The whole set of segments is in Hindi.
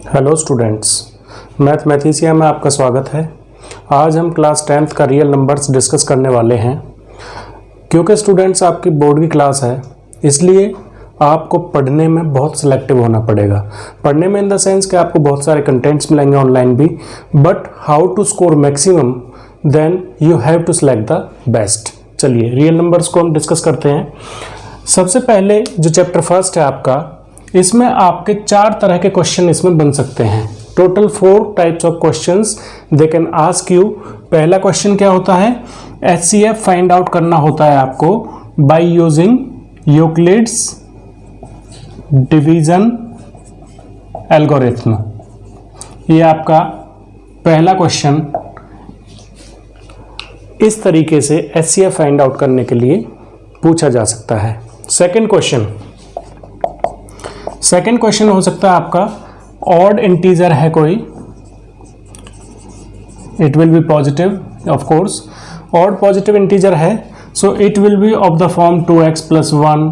हेलो स्टूडेंट्स, मैथमेटिशिया में आपका स्वागत है। आज हम क्लास 10th का रियल नंबर्स डिस्कस करने वाले हैं। क्योंकि स्टूडेंट्स आपकी बोर्ड की क्लास है, इसलिए आपको पढ़ने में बहुत सिलेक्टिव होना पड़ेगा। पढ़ने में इन द सेंस कि आपको बहुत सारे कंटेंट्स मिलेंगे ऑनलाइन भी, but how to score maximum, then you have to select the best. चलिए रियल नंबर्स को हम डिस्कस करते हैं। सबसे पहले जो चैप्टर फर्स्ट है आपका, इसमें आपके 4 तरह के क्वेश्चन इसमें बन सकते हैं। Total 4 types of questions they can ask you. पहला क्वेश्चन क्या होता है? एचसीएफ फाइंड आउट करना होता है आपको by using Euclid's division algorithm. ये आपका पहला क्वेश्चन इस तरीके से एचसीएफ फाइंड आउट करने के लिए पूछा जा सकता है। सेकंड क्वेश्चन हो सकता है आपका ऑड इंटीजर है कोई, it will be positive of course. Odd positive integer है, so it will be of the form 2x + 1,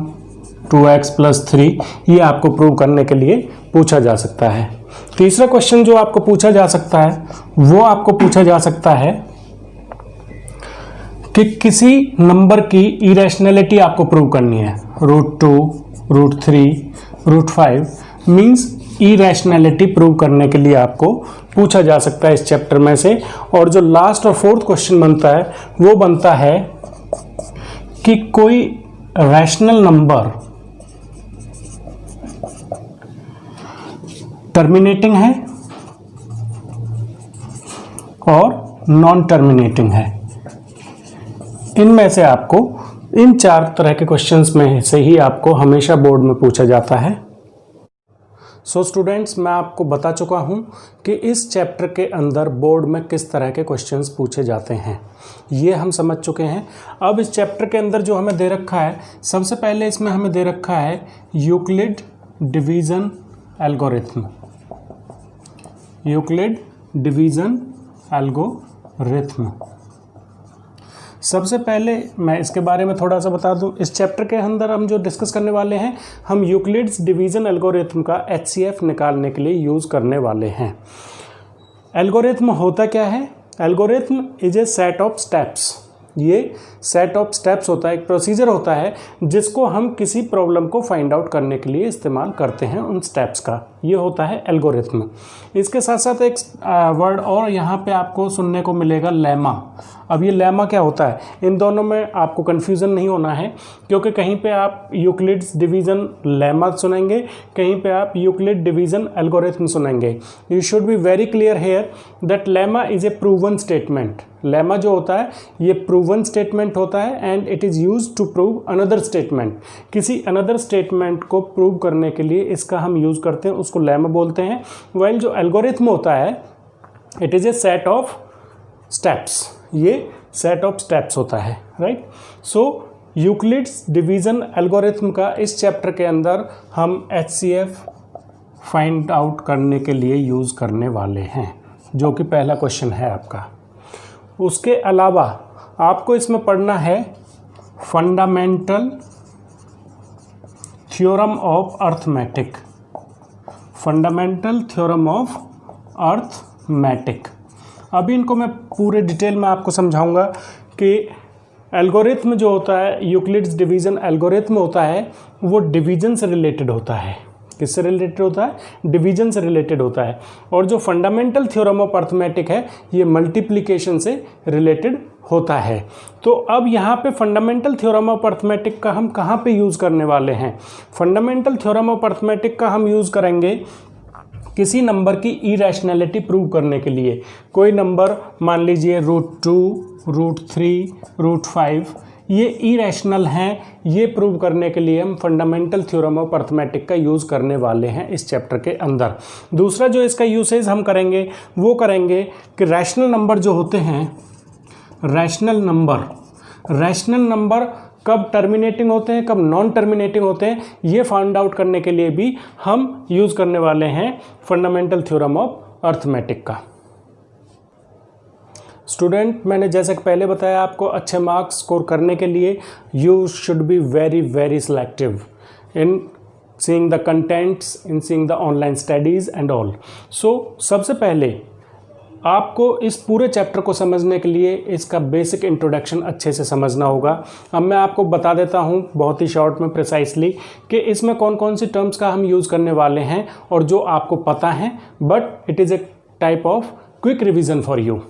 2x + 3। ये आपको प्रूव करने के लिए पूछा जा सकता है। तीसरा क्वेश्चन जो आपको पूछा जा सकता है, वो आपको पूछा जा सकता है कि किसी नंबर की इरेशनैलिटी आपको प्रूव करनी है। √2, √3, √5 मीन्स इरेशनैलिटी प्रूव करने के लिए आपको पूछा जा सकता है इस चैप्टर में से। और जो लास्ट और फोर्थ क्वेश्चन बनता है, वो बनता है कि कोई रैशनल नंबर टर्मिनेटिंग है और नॉन टर्मिनेटिंग है। इनमें से आपको इन 4 तरह के क्वेश्चंस में से ही आपको हमेशा बोर्ड में पूछा जाता है। सो स्टूडेंट्स, मैं आपको बता चुका हूं कि इस चैप्टर के अंदर बोर्ड में किस तरह के क्वेश्चंस पूछे जाते हैं, ये हम समझ चुके हैं। अब इस चैप्टर के अंदर जो हमें दे रखा है, सबसे पहले इसमें हमें दे रखा है Euclid division algorithm. Euclid division algorithm. सबसे पहले मैं इसके बारे में थोड़ा सा बता दूं। इस चैप्टर के अंदर हम जो डिस्कस करने वाले हैं, हम यूक्लिड्स डिवीजन एल्गोरिथम का एचसीएफ निकालने के लिए यूज़ करने वाले हैं। एल्गोरिथम होता क्या है? Algorithm is a set of steps. ये सेट ऑफ स्टेप्स होता है, एक प्रोसीजर होता है जिसको हम किसी प्रॉब्लम को फाइंड आउट करने के लिए इस्तेमाल करते हैं। उन स्टेप्स का ये होता है एल्गोरिथम। इसके साथ साथ एक वर्ड और यहाँ पे आपको सुनने को मिलेगा, लेमा। अब ये लेमा क्या होता है? इन दोनों में आपको कन्फ्यूज़न नहीं होना है, क्योंकि कहीं पे आप यूक्लिड्स डिवीज़न लेमा सुनेंगे, कहीं पे आप यूक्लिड डिवीज़न एल्गोरिथम सुनेंगे। You should be very clear here that lemma is a proven statement. Lemma जो होता है ये प्रूवन स्टेटमेंट होता है and it is used to prove another statement. किसी अनदर स्टेटमेंट को प्रूव करने के लिए इसका हम यूज़ करते हैं, उसको लेमा बोलते हैं। वाइल जो एल्गोरिथम होता है, it is A set of steps. ये सेट ऑफ स्टेप्स होता है, राइट। सो यूक्लिड्स डिवीजन एल्गोरिथम का इस चैप्टर के अंदर हम एचसीएफ फाइंड आउट करने के लिए यूज़ करने वाले हैं, जो कि पहला क्वेश्चन है आपका। उसके अलावा आपको इसमें पढ़ना है fundamental theorem of arithmetic. Fundamental theorem of arithmetic. अभी इनको मैं पूरे डिटेल में आपको समझाऊंगा कि एल्गोरिथम जो होता है, यूक्लिड्स डिवीजन एल्गोरिथम होता है, वो डिवीजन से रिलेटेड होता है। किससे रिलेटेड होता है? डिवीजन से रिलेटेड होता है। और जो फंडामेंटल थ्योरम ऑफ अर्थमेटिक है, ये मल्टीप्लिकेशन से रिलेटेड होता है। तो अब यहाँ पे फंडामेंटल थ्योरम ऑफ अर्थमेटिक का हम कहाँ पे यूज़ करने वाले हैं? फंडामेंटल थ्योरम ऑफ अर्थमेटिक का हम यूज़ करेंगे किसी नंबर की इरेशनैलिटी प्रूव करने के लिए। कोई नंबर मान लीजिए √2, √3, √5, ये इरेशनल हैं, ये प्रूव करने के लिए हम फंडामेंटल थ्योरम ऑफ अर्थमेटिक का यूज़ करने वाले हैं इस चैप्टर के अंदर। दूसरा जो इसका यूसेज हम करेंगे, वो करेंगे कि रैशनल नंबर जो होते हैं, रैशनल नंबर कब टर्मिनेटिंग होते हैं, कब नॉन टर्मिनेटिंग होते हैं, ये फाइंड आउट करने के लिए भी हम यूज़ करने वाले हैं फंडामेंटल थ्योरम ऑफ अर्थमेटिक का। स्टूडेंट, मैंने जैसे कि पहले बताया आपको, अच्छे मार्क्स स्कोर करने के लिए you should be very very selective in seeing the contents, in seeing the online studies and all. So सबसे पहले आपको इस पूरे चैप्टर को समझने के लिए इसका बेसिक इंट्रोडक्शन अच्छे से समझना होगा। अब मैं आपको बता देता हूँ बहुत ही शॉर्ट में प्रिसाइसली कि इसमें कौन कौन सी टर्म्स का हम यूज़ करने वाले हैं और जो आपको पता है, but it is a type of quick revision for you.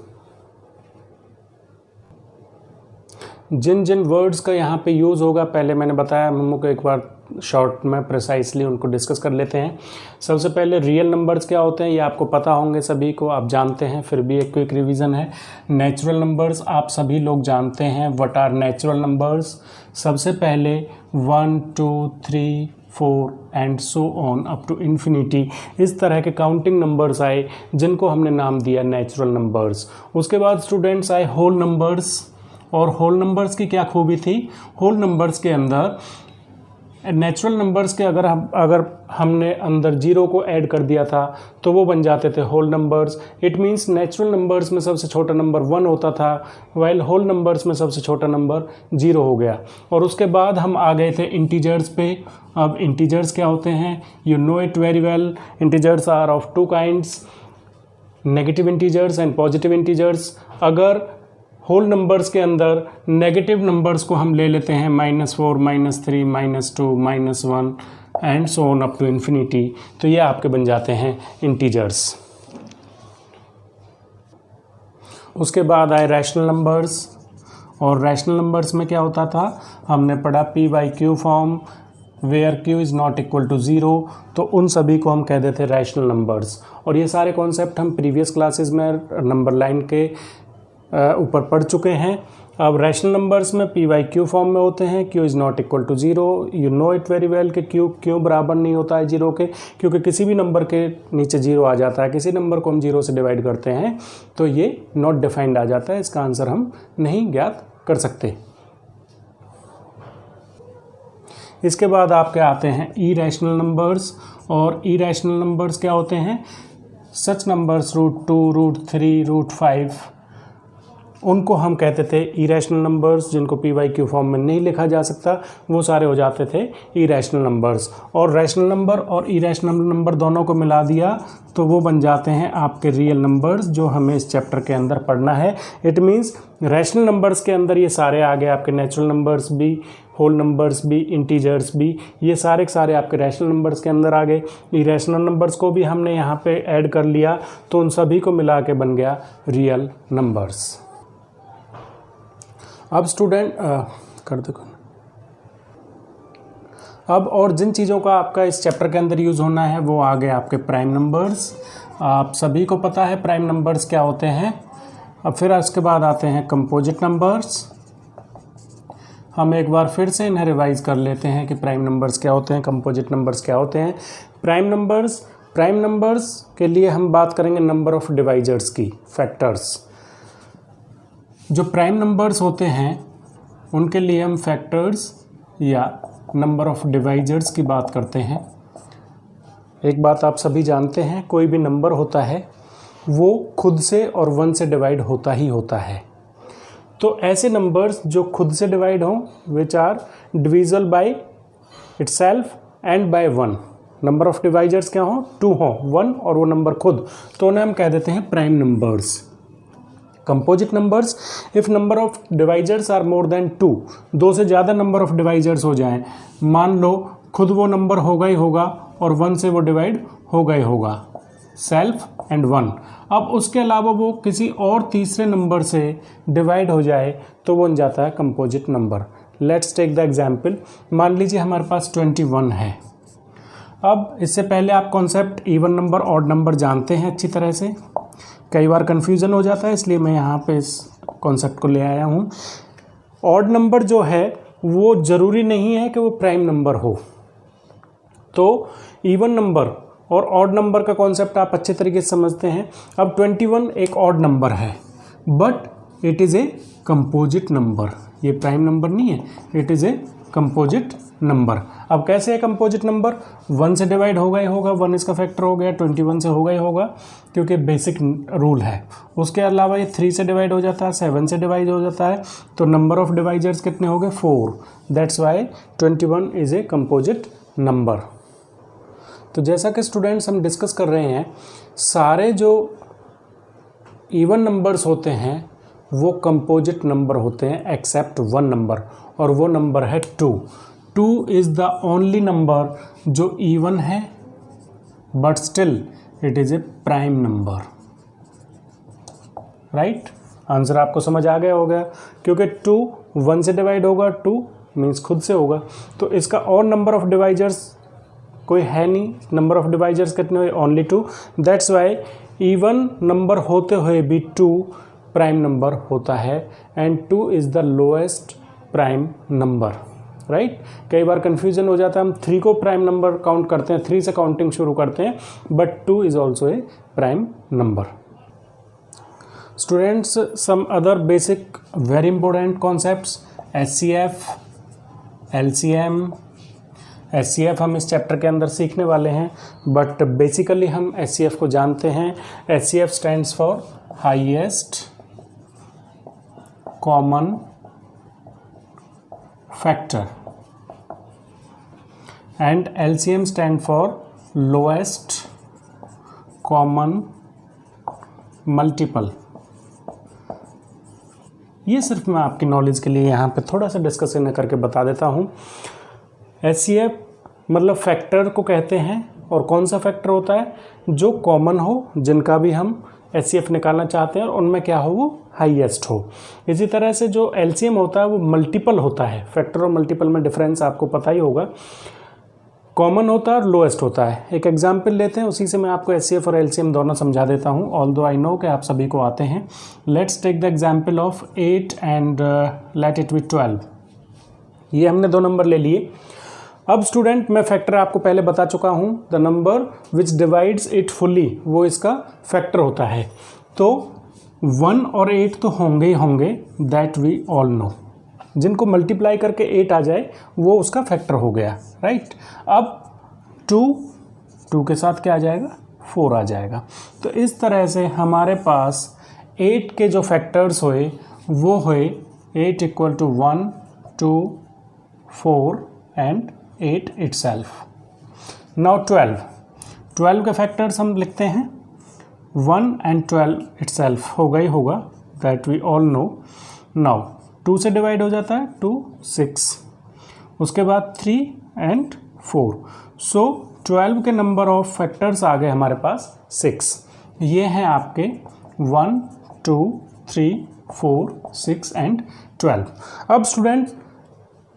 जिन जिन वर्ड्स का यहाँ पे यूज़ होगा पहले मैंने बताया, हम लोग को एक बार शॉर्ट में प्रिसाइसली उनको डिस्कस कर लेते हैं। सबसे पहले रियल नंबर्स क्या होते हैं ये आपको पता होंगे, सभी को आप जानते हैं, फिर भी एक क्विक रिवीजन है। नेचुरल नंबर्स आप सभी लोग जानते हैं, व्हाट आर नेचुरल नंबर्स। सबसे पहले 1 2 3 4 and so on up to infinity, इस तरह के काउंटिंग नंबर्स आए जिनको हमने नाम दिया नेचुरल नंबर्स। उसके बाद स्टूडेंट्स आए होल नंबर्स, और होल नंबर्स की क्या खूबी थी, होल नंबर्स के अंदर नेचुरल नंबर्स के अगर हमने अंदर जीरो को ऐड कर दिया था तो वो बन जाते थे whole numbers. It means natural numbers में सबसे छोटा नंबर 1 होता था, वाइल होल नंबर्स में सबसे छोटा नंबर 0 हो गया। और उसके बाद हम आ गए थे इंटीजर्स पे। अब इंटीजर्स क्या होते हैं, you know it very well. Integers are of 2 kinds, negative integers and positive integers. अगर होल नंबर्स के अंदर नेगेटिव नंबर्स को हम ले लेते हैं -4 -3 -2 -1 and so on up to infinity, तो ये आपके बन जाते हैं इंटीजर्स। उसके बाद आए रैशनल नंबर्स, और रैशनल नंबर्स में क्या होता था, हमने पढ़ा p/q form, where q is not equal to 0, तो उन सभी को हम कह देते रैशनल नंबर्स। और ये सारे कॉन्सेप्ट हम प्रीवियस क्लासेस में नंबर लाइन के ऊपर पढ़ चुके हैं। अब रैशनल नंबर्स में p/q फॉर्म में होते हैं, q is not equal to 0। You know it very well कि q क्यों बराबर नहीं होता है 0 के, क्योंकि किसी भी नंबर के नीचे 0 आ जाता है। किसी नंबर को हम 0 से डिवाइड करते हैं तो ये नॉट डिफाइंड आ जाता है, इसका आंसर हम नहीं ज्ञात कर सकते। इसके बाद आपके आते हैं इरैशनल नंबर्स, और इरैशनल नंबर्स क्या होते हैं, सच नंबर्स √2 √3 √5, उनको हम कहते थे इरैशनल नंबर्स, जिनको p/q फॉर्म में नहीं लिखा जा सकता, वो सारे हो जाते थे इरैशनल नंबर्स। और रैशनल नंबर और इरैशनल नंबर दोनों को मिला दिया तो वो बन जाते हैं आपके रियल नंबर्स, जो हमें इस चैप्टर के अंदर पढ़ना है। इट मीन्स रैशनल नंबर्स के अंदर ये सारे आ गए आपके, नेचुरल नंबर्स भी, होल नंबर्स भी, इंटीजर्स भी, ये सारे के सारे आपके रैशनल नंबर्स के अंदर आ गए। इरैशनल नंबर्स को भी हमने यहाँ पे ऐड कर लिया तो उन सभी को मिला के बन गया रियल नंबर्स। अब स्टूडेंट कर दो। अब और जिन चीज़ों का आपका इस चैप्टर के अंदर यूज़ होना है वो आ गए आपके प्राइम नंबर्स। आप सभी को पता है प्राइम नंबर्स क्या होते हैं। अब फिर उसके बाद आते हैं कंपोजिट नंबर्स। हम एक बार फिर से इन्हें रिवाइज कर लेते हैं कि प्राइम नंबर्स क्या होते हैं, कंपोजिट नंबर्स क्या होते हैं। प्राइम नंबर्स के लिए हम बात करेंगे नंबर ऑफ डिवाइजर्स की, फैक्टर्स। जो प्राइम नंबर्स होते हैं उनके लिए हम फैक्टर्स या नंबर ऑफ डिवाइजर्स की बात करते हैं। एक बात आप सभी जानते हैं, कोई भी नंबर होता है वो खुद से और 1 से डिवाइड होता ही होता है। तो ऐसे नंबर्स जो खुद से डिवाइड हों, which are divisible by itself and by 1, number of divisors क्या हों, 2 हों, 1 और वो नंबर खुद, तो उन्हें हम कह देते हैं prime numbers. Composite numbers, if number of divisors are more than 2, 2 से ज़्यादा नंबर ऑफ डिवाइजर्स हो जाएं, मान लो खुद वो नंबर होगा ही होगा और 1 से वो डिवाइड होगा ही होगा, सेल्फ एंड 1। अब उसके अलावा वो किसी और तीसरे नंबर से डिवाइड हो जाए तो वो बन जाता है composite number. Let's take the example, मान लीजिए हमारे पास 21 है। अब इससे पहले आप concept even number odd number जानते हैं अच्छी तरह से, कई बार कन्फ्यूज़न हो जाता है, इसलिए मैं यहाँ पे इस कॉन्सेप्ट को ले आया हूँ। ऑड नंबर जो है वो ज़रूरी नहीं है कि वो प्राइम नंबर हो। तो इवन नंबर और ऑड नंबर का कॉन्सेप्ट आप अच्छे तरीके से समझते हैं। अब 21 एक ऑड नंबर है, but it is a composite number. ये प्राइम नंबर नहीं है, it is a composite number. अब कैसे है कंपोजिट नंबर, 1 से डिवाइड होगा ही होगा, 1 इसका फैक्टर हो गया, 21 से होगा ही होगा क्योंकि बेसिक रूल है। उसके अलावा ये 3 से डिवाइड हो जाता है, 7 से डिवाइड हो जाता है, तो नंबर ऑफ डिवाइजर्स कितने हो गए, 4। That's why 21 is a composite number. तो जैसा कि स्टूडेंट्स हम डिस्कस कर रहे हैं, सारे जो इवन नंबर्स होते हैं वो कंपोजिट नंबर होते हैं एक्सेप्ट वन नंबर, और वो नंबर है 2। 2 इज़ द ओनली नंबर जो इवन है but still it is A prime number. Right, answer आपको समझ आ गया होगा, क्योंकि 2 1 से डिवाइड होगा, 2 मीन्स खुद से होगा, तो इसका और नंबर ऑफ डिवाइजर्स कोई है नहीं। नंबर ऑफ डिवाइजर्स कितने हुए? Only 2। That's why even number होते हुए भी 2 प्राइम नंबर होता है, and 2 is the lowest prime number. Right, कई बार कंफ्यूजन हो जाता है, हम 3 को प्राइम नंबर काउंट करते हैं, 3 से काउंटिंग शुरू करते हैं, but 2 is also a prime number. Students, some other basic very important concepts, SCF, LCM। SCF हम इस चैप्टर के अंदर सीखने वाले हैं, बट बेसिकली हम SCF को जानते हैं। SCF stands for highest common factor and LCM stand for lowest common multiple. ये सिर्फ मैं आपकी नॉलेज के लिए यहाँ पे थोड़ा सा डिस्कशन करके बता देता हूँ। SCF मतलब फैक्टर को कहते हैं, और कौन सा फैक्टर होता है? जो कॉमन हो, जिनका भी हम SCF निकालना चाहते हैं और उनमें क्या हो, वो हाईएस्ट हो। इसी तरह से जो LCM होता है वो मल्टीपल होता है। फैक्टर और मल्टीपल में डिफरेंस आपको पता ही होगा। कॉमन होता है और लोएस्ट होता है। एक एग्जाम्पल लेते हैं, उसी से मैं आपको SCF और LCM दोनों समझा देता हूँ, ऑल्दो आई नो कि आप सभी को आते हैं। Let's take the example of 8 and let it be 12। ये हमने 2 नंबर ले लिए। अब स्टूडेंट, मैं फैक्टर आपको पहले बता चुका हूँ, the number which divides it fully, वो इसका फैक्टर होता है। तो 1 और 8 तो होंगे ही होंगे, दैट वी ऑल नो। जिनको मल्टीप्लाई करके 8 आ जाए वो उसका फैक्टर हो गया। राइट, अब 2 के साथ क्या आ जाएगा? 4 आ जाएगा। तो इस तरह से हमारे पास 8 के जो फैक्टर्स हुए वो हुए 8 equal to 1, 2, 4 and 8 itself. Now 12 के फैक्टर्स हम लिखते हैं 1 एंड 12 इटसेल्फ होगा ही होगा, that we all know. Now 2 से डिवाइड हो जाता है, 2 6, उसके बाद 3 एंड 4। सो 12 के नंबर ऑफ फैक्टर्स आ गए हमारे पास 6। ये हैं आपके 1, 2, 3, 4, 6 एंड 12। अब स्टूडेंट,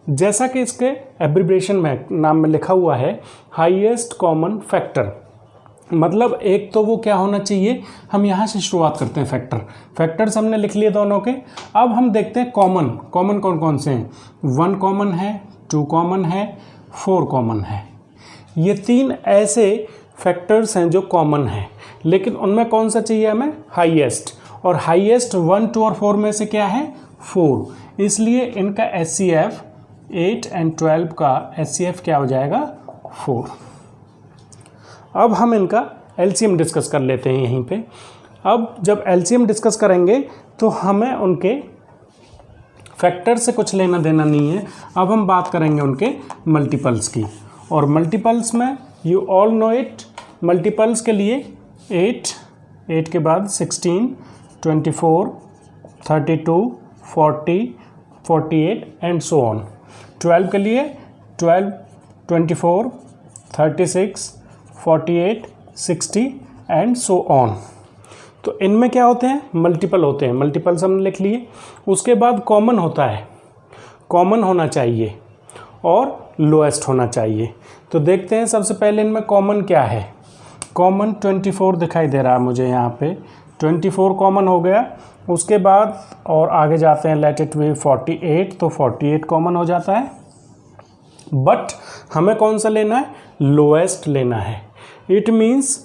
जैसा कि इसके एब्रिब्रेशन में नाम में लिखा हुआ है हाईएस्ट कॉमन फैक्टर, मतलब एक तो वो क्या होना चाहिए, हम यहाँ से शुरुआत करते हैं। फैक्टर्स हमने लिख लिए दोनों के। अब हम देखते हैं कॉमन कौन कौन से हैं। 1 कॉमन है, 2 कॉमन है, 4 कॉमन है। ये 3 ऐसे फैक्टर्स हैं जो कॉमन हैं, लेकिन उनमें कौन सा चाहिए हमें? हाईएस्ट। और हाईएस्ट 1, 2 और 4 में से क्या है? 4। इसलिए इनका SCF 8 एंड 12 का SCF क्या हो जाएगा? 4। अब हम इनका LCM डिस्कस कर लेते हैं यहीं पे। अब जब LCM डिस्कस करेंगे तो हमें उनके फैक्टर से कुछ लेना देना नहीं है। अब हम बात करेंगे उनके मल्टीपल्स की, और मल्टीपल्स में you all know it. Multiples के लिए 8 के बाद 16, 24, 32, 40, 48 एंड सो ऑन। 12 के लिए 12, 24, 36, 48, 60 एंड सो ऑन। तो इनमें क्या होते हैं? मल्टीपल होते हैं। मल्टीपल्स हमने लिख लिए। उसके बाद कॉमन होता है, कॉमन होना चाहिए और लोएस्ट होना चाहिए। तो देखते हैं सबसे पहले इनमें कॉमन क्या है। कॉमन 24 दिखाई दे रहा है मुझे यहाँ पे, 24 कॉमन हो गया। उसके बाद और आगे जाते हैं, लेट इट बी 48, तो 48 कॉमन हो जाता है। बट हमें कौन सा लेना है? लोएस्ट लेना है। इट मीन्स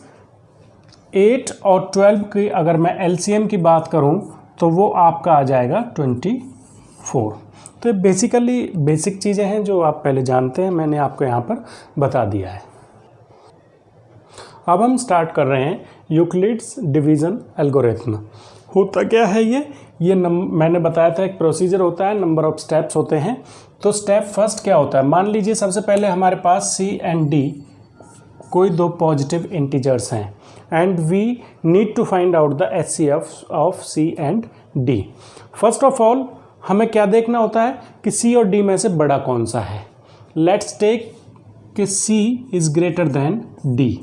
8 और 12 की अगर मैं LCM की बात करूं तो वो आपका आ जाएगा 24। तो बेसिकली बेसिक चीज़ें हैं जो आप पहले जानते हैं, मैंने आपको यहाँ पर बता दिया है। अब हम स्टार्ट कर रहे हैं यूक्लिड्स डिवीज़न एल्गोरिथम। होता क्या है ये मैंने बताया था, एक प्रोसीजर होता है, नंबर ऑफ स्टेप्स होते हैं। तो स्टेप फर्स्ट क्या होता है? मान लीजिए सबसे पहले हमारे पास C एंड D कोई दो पॉजिटिव इंटीजर्स हैं and we need to find out the HCF of C and D। First of all हमें क्या देखना होता है कि C और D में से बड़ा कौन सा है। लेट्स टेक कि C is greater than D।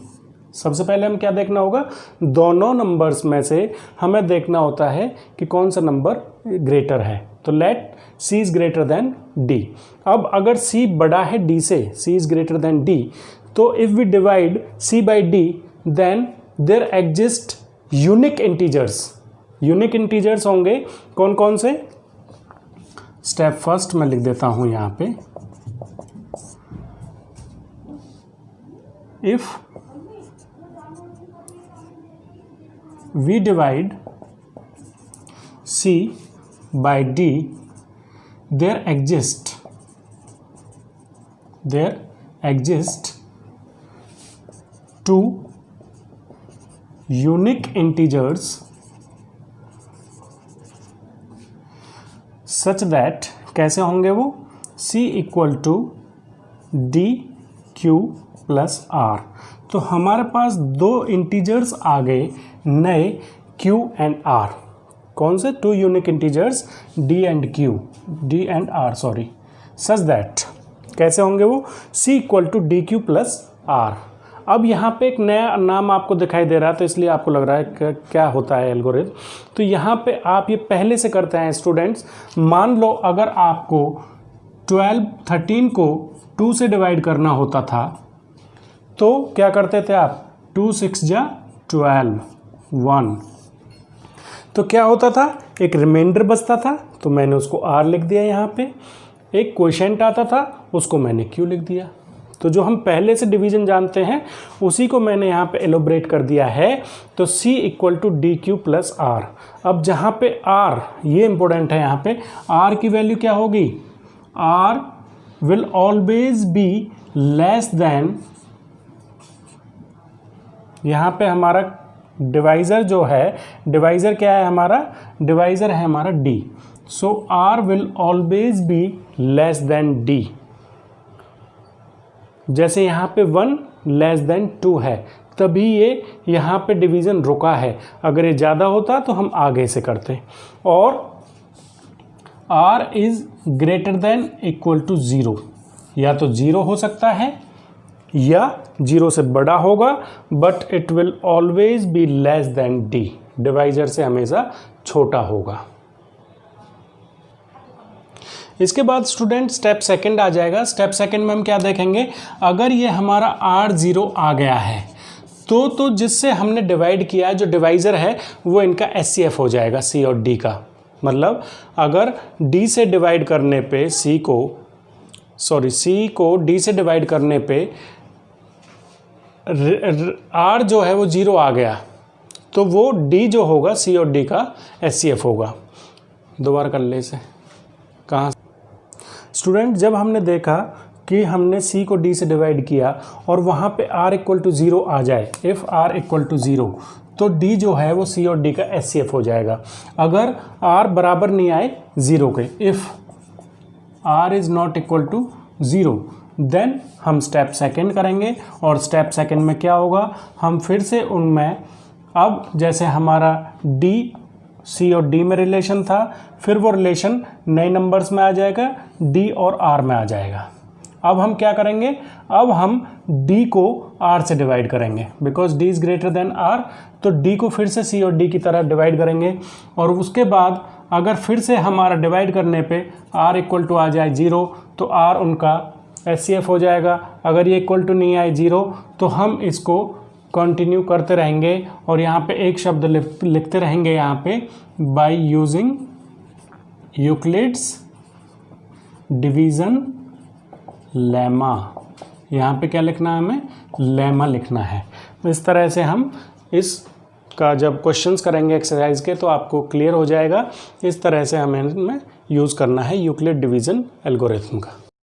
सबसे पहले हम क्या देखना होगा, दोनों नंबर्स में से हमें देखना होता है कि कौन सा नंबर ग्रेटर है। तो let C is greater than D। अब अगर C बड़ा है D से, C is greater than D, तो if we divide C by D then there exist unique integers. Unique integers होंगे कौन कौन से। स्टेप फर्स्ट मैं लिख देता हूं यहां पे, if we divide C by D, there exist two unique integers such that कैसे होंगे वो, C equal to D Q plus R. तो हमारे पास दो इंटीजर्स आ गए नए, Q एंड R। कौन से, two unique integers D and R sorry, such that कैसे होंगे वो, C equal to D Q plus R. अब यहाँ पे एक नया नाम आपको दिखाई दे रहा है तो इसलिए आपको लग रहा है क्या होता है एल्गोरिथम। तो यहाँ पे आप ये पहले से करते हैं स्टूडेंट्स। मान लो अगर आपको 13 को 2 से डिवाइड करना होता था तो क्या करते थे आप, 2 6 जा 12 1, तो क्या होता था, एक रिमाइंडर बचता था तो मैंने उसको R लिख दिया यहाँ पे, एक क्वोशिएंट आता था उसको मैंने Q लिख दिया। तो जो हम पहले से डिवीजन जानते हैं उसी को मैंने यहाँ पे एलोबरेट कर दिया है। तो C equal to D Q plus R. अब जहाँ पे R, ये इंपॉर्टेंट है, यहाँ पे R की वैल्यू क्या होगी, R will always be less than, यहाँ पे हमारा डिवाइज़र जो है, डिवाइज़र क्या है हमारा, डिवाइज़र है हमारा D। So R will always be less than D। जैसे यहाँ पे 1 लेस देन 2 है तभी ये यहाँ पे डिवीज़न रुका है, अगर ये ज़्यादा होता तो हम आगे से करते। और R is greater than equal to 0, या तो 0 हो सकता है या 0 से बड़ा होगा, but it will always be less than D, divisor से हमेशा छोटा होगा। इसके बाद स्टूडेंट स्टेप सेकंड आ जाएगा। स्टेप सेकंड में हम क्या देखेंगे, अगर ये हमारा R0 आ गया है तो जिससे हमने डिवाइड किया है जो डिवाइज़र है वो इनका HCF हो जाएगा, C और D का। मतलब अगर D से डिवाइड करने पे C को D से डिवाइड करने पे R जो है वो 0 आ गया तो वो D जो होगा C और D का HCF होगा। दोबारा कर ले इसे, कहाँ स्टूडेंट, जब हमने देखा कि हमने C को D से डिवाइड किया और वहाँ पे R इक्वल टू 0 आ जाए, इफ़ R इक्वल टू 0, तो D जो है वो C और D का HCF हो जाएगा। अगर R बराबर नहीं आए 0 के, if R is not equal to 0, then हम स्टेप सेकंड करेंगे। और स्टेप सेकंड में क्या होगा, हम फिर से उनमें, अब जैसे हमारा D C और D में रिलेशन था, फिर वो रिलेशन नए नंबर्स में आ जाएगा, D और R में आ जाएगा। अब हम क्या करेंगे, अब हम D को R से डिवाइड करेंगे, because D is greater then R, तो D को फिर से C और D की तरह डिवाइड करेंगे। और उसके बाद अगर फिर से हमारा डिवाइड करने पे R इक्वल टू आ जाए 0 तो R उनका HCF हो जाएगा। अगर ये इक्वल टू नहीं आए 0 तो हम इसको कंटिन्यू करते रहेंगे और यहाँ पे एक शब्द लिखते रहेंगे, यहाँ पे by using Euclid's division lemma. यहाँ पे क्या लिखना है, हमें लेमा लिखना है। इस तरह से हम इसका जब क्वेश्चंस करेंगे एक्सरसाइज के तो आपको क्लियर हो जाएगा। इस तरह से हमें यूज़ करना है यूक्लिड डिवीज़न एल्गोरिथम का।